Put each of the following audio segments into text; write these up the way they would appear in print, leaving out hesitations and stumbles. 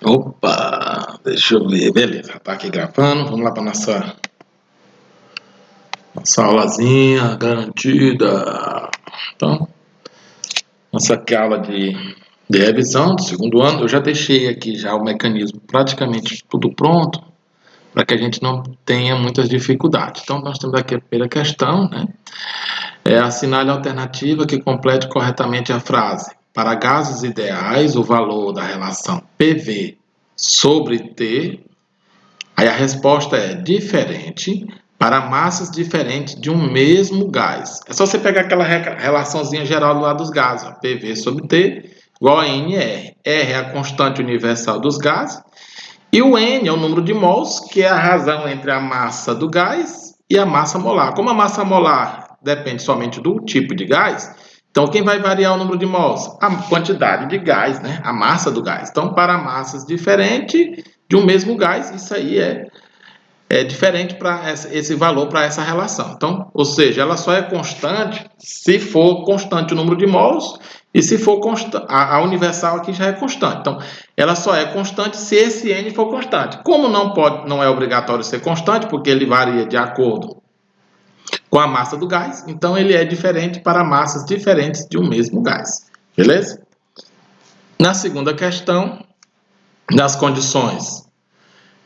Opa, deixa eu ver, beleza, tá aqui gravando, vamos lá para nossa aulazinha garantida. Então, nossa aqui aula de revisão do segundo ano, eu já deixei aqui já o mecanismo praticamente tudo pronto, para que a gente não tenha muitas dificuldades. Então, nós temos aqui a primeira questão, né? Assinale a alternativa que complete corretamente a frase. Para gases ideais, o valor da relação PV sobre T. Aí a resposta é diferente para massas diferentes de um mesmo gás. É só você pegar aquela relaçãozinha geral do lado dos gases, ó, PV sobre T igual a NR. R é a constante universal dos gases e o N é o número de mols, que é a razão entre a massa do gás e a massa molar. Como a massa molar depende somente do tipo de gás, então quem vai variar o número de mols? A quantidade de gás, né? A massa do gás. Então, para massas diferentes de um mesmo gás, isso aí é diferente para esse valor, para essa relação. Então, ou seja, ela só é constante se for constante o número de mols e se for constante, a universal aqui já é constante. Então, ela só é constante se esse N for constante. Como não é obrigatório ser constante, porque ele varia de acordo com a massa do gás, então ele é diferente para massas diferentes de um mesmo gás. Beleza? Na segunda questão, nas condições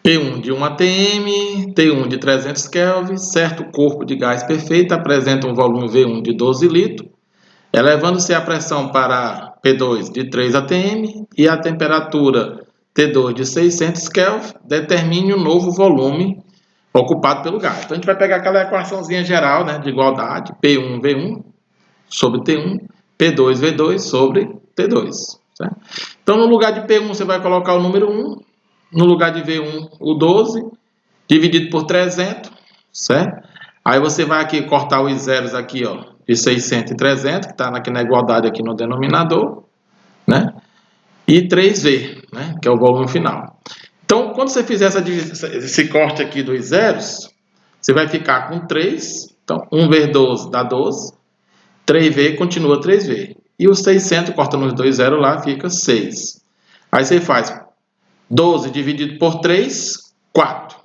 P1 de 1 atm, T1 de 300 Kelvin, certo corpo de gás perfeito apresenta um volume V1 de 12 litros, elevando-se a pressão para P2 de 3 atm e a temperatura T2 de 600 Kelvin, determine o novo volume ocupado pelo gás. Então a gente vai pegar aquela equaçãozinha geral, né, de igualdade, P1 V1 sobre T1, P2 V2 sobre T2. Certo? Então no lugar de P1 você vai colocar o número 1, no lugar de V1 o 12, dividido por 300, certo? Aí você vai aqui cortar os zeros aqui, ó, de 600 e 300, que está aqui na igualdade aqui no denominador, né? E 3V, né, que é o volume final. Então, quando você fizer esse corte aqui dos zeros, você vai ficar com 3. Então, 1 vezes 12 dá 12. 3V continua 3V. E os 600, cortando os dois zeros lá, fica 6. Aí você faz 12 dividido por 3, 4.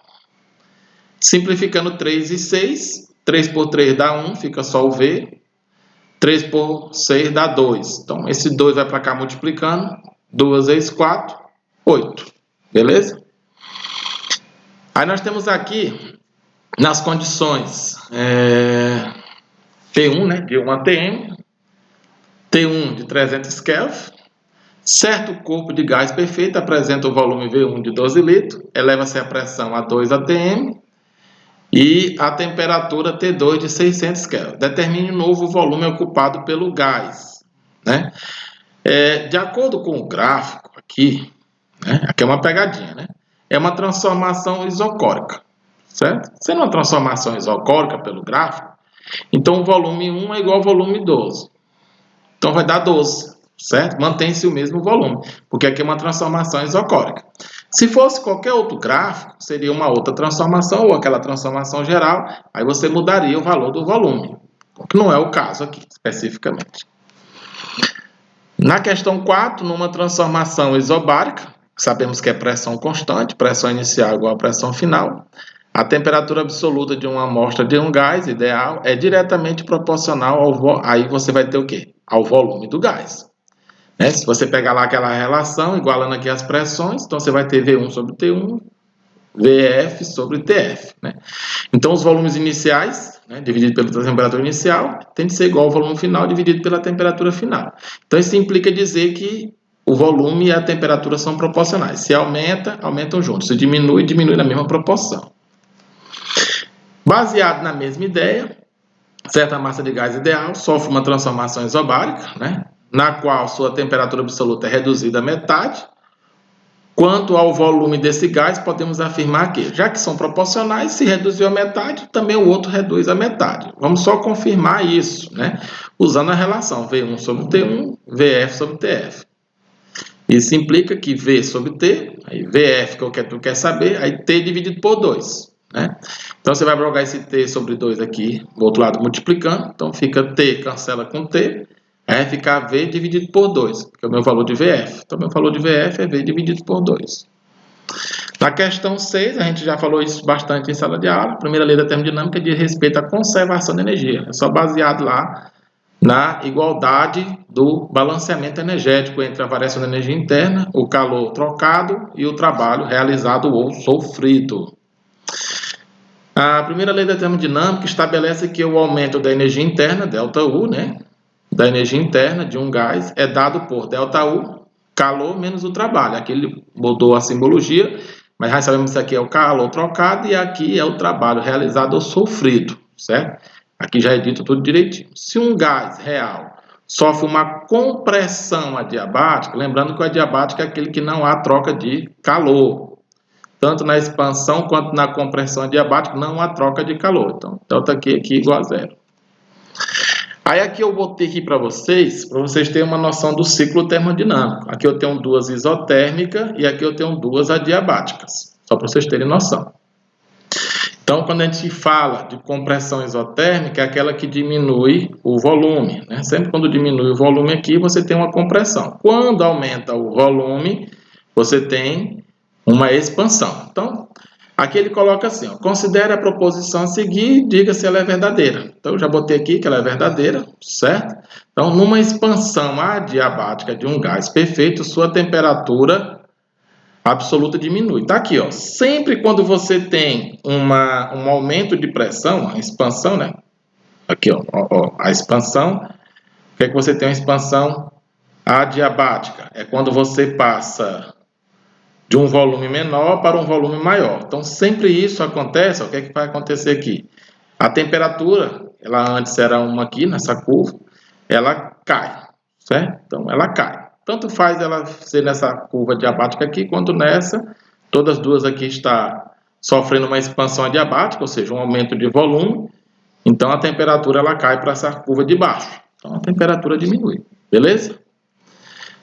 Simplificando 3 e 6, 3 por 3 dá 1, fica só o V. 3 por 6 dá 2. Então, esse 2 vai para cá multiplicando. 2 vezes 4, 8. Beleza? Aí nós temos aqui, nas condições T1, né, de 1 atm, T1 de 300 Kelvin, certo corpo de gás perfeito apresenta o volume V1 de 12 litros, eleva-se a pressão a 2 atm e a temperatura T2 de 600 Kelvin. Determine o novo volume ocupado pelo gás. Né? De acordo com o gráfico aqui, né, aqui é uma pegadinha, né? É uma transformação isocórica, certo? Sendo uma transformação isocórica pelo gráfico, então o volume 1 é igual ao volume 12. Então vai dar 12, certo? Mantém-se o mesmo volume, porque aqui é uma transformação isocórica. Se fosse qualquer outro gráfico, seria uma outra transformação ou aquela transformação geral, aí você mudaria o valor do volume, o que não é o caso aqui, especificamente. Na questão 4, numa transformação isobárica, sabemos que é pressão constante, pressão inicial igual a pressão final, a temperatura absoluta de uma amostra de um gás ideal é diretamente proporcional ao aí você vai ter o quê? Ao volume do gás. Né? Se você pegar lá aquela relação, igualando aqui as pressões, então você vai ter V1 sobre T1, VF sobre TF. Né? Então, os volumes iniciais, né, dividido pela temperatura inicial, tem de ser igual ao volume final dividido pela temperatura final. Então, isso implica dizer que o volume e a temperatura são proporcionais. Se aumenta, aumentam juntos. Se diminui, diminui na mesma proporção. Baseado na mesma ideia, certa massa de gás ideal sofre uma transformação isobárica, né, na qual sua temperatura absoluta é reduzida à metade. Quanto ao volume desse gás, podemos afirmar que, já que são proporcionais, se reduziu a metade, também o outro reduz a metade. Vamos só confirmar isso, né? Usando a relação V1 sobre T1, VF sobre TF. Isso implica que V sobre T, aí VF, que é o que tu quer saber, aí T dividido por 2. Né? Então, você vai jogar esse T sobre 2 aqui, do outro lado multiplicando. Então, fica T cancela com T. Aí vai ficar V dividido por 2, que é o meu valor de VF. Então, meu valor de VF é V dividido por 2. Na questão 6, a gente já falou isso bastante em sala de aula. A primeira lei da termodinâmica diz respeito à conservação de energia. É só baseado lá na igualdade do balanceamento energético entre a variação da energia interna, o calor trocado e o trabalho realizado ou sofrido. A primeira lei da termodinâmica estabelece que o aumento da energia interna, ΔU, né, da energia interna de um gás, é dado por ΔU, calor menos o trabalho. Aqui ele mudou a simbologia, mas já sabemos que isso aqui é o calor trocado e aqui é o trabalho realizado ou sofrido, certo? Aqui já é dito tudo direitinho. Se um gás real sofre uma compressão adiabática, lembrando que o adiabático é aquele que não há troca de calor. Tanto na expansão quanto na compressão adiabática não há troca de calor. Então, delta Q aqui igual a zero. Aí aqui eu botei aqui para vocês terem uma noção do ciclo termodinâmico. Aqui eu tenho duas isotérmicas e aqui eu tenho duas adiabáticas. Só para vocês terem noção. Então, quando a gente fala de compressão isotérmica, é aquela que diminui o volume, né? Sempre quando diminui o volume aqui, você tem uma compressão. Quando aumenta o volume, você tem uma expansão. Então, aqui ele coloca assim, ó, considere a proposição a seguir e diga se ela é verdadeira. Então, eu já botei aqui que ela é verdadeira, certo? Então, numa expansão adiabática de um gás perfeito, sua temperatura absoluta diminui. Tá aqui, ó. Sempre quando você tem um aumento de pressão, a expansão, né? Aqui, ó, a expansão. O que é que você tem? Uma expansão adiabática. É quando você passa de um volume menor para um volume maior. Então, sempre isso acontece. Ó, o que é que vai acontecer aqui? A temperatura, ela antes era uma aqui nessa curva, ela cai, certo? Então, ela cai. Tanto faz ela ser nessa curva adiabática aqui, quanto nessa. Todas as duas aqui está sofrendo uma expansão adiabática, ou seja, um aumento de volume. Então, a temperatura ela cai para essa curva de baixo. Então, a temperatura diminui. Beleza?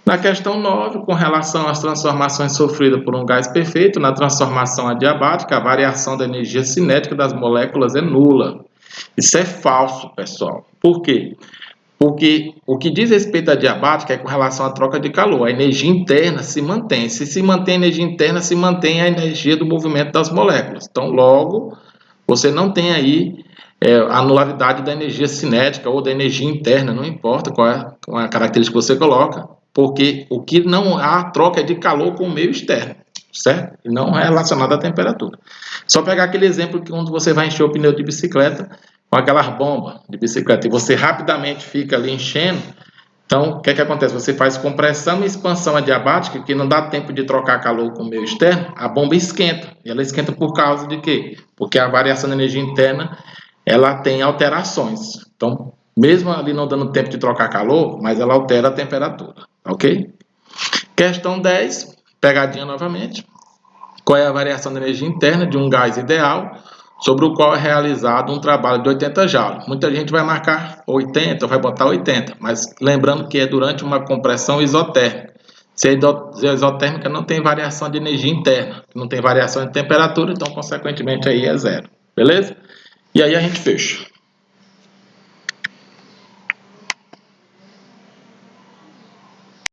Na questão 9, com relação às transformações sofridas por um gás perfeito, na transformação adiabática, a variação da energia cinética das moléculas é nula. Isso é falso, pessoal. Por quê? Porque o que diz respeito à adiabática é com relação à troca de calor. A energia interna se mantém. Se mantém a energia interna, se mantém a energia do movimento das moléculas. Então, logo, você não tem aí a nulidade da energia cinética ou da energia interna, não importa qual é a característica que você coloca, porque o que não há troca é de calor com o meio externo, certo? E não é relacionado à temperatura. Só pegar aquele exemplo que quando você vai encher o pneu de bicicleta, com aquelas bombas de bicicleta, e você rapidamente fica ali enchendo, então, o que é que acontece? Você faz compressão e expansão adiabática, que não dá tempo de trocar calor com o meio externo, a bomba esquenta. E ela esquenta por causa de quê? Porque a variação da energia interna, ela tem alterações. Então, mesmo ali não dando tempo de trocar calor, mas ela altera a temperatura, ok? Questão 10, pegadinha novamente. Qual é a variação da energia interna de um gás ideal sobre o qual é realizado um trabalho de 80 joules? Muita gente vai marcar 80, vai botar 80, mas lembrando que é durante uma compressão isotérmica. Se a isotérmica não tem variação de energia interna, não tem variação de temperatura, então, consequentemente, aí é zero. Beleza? E aí a gente fecha.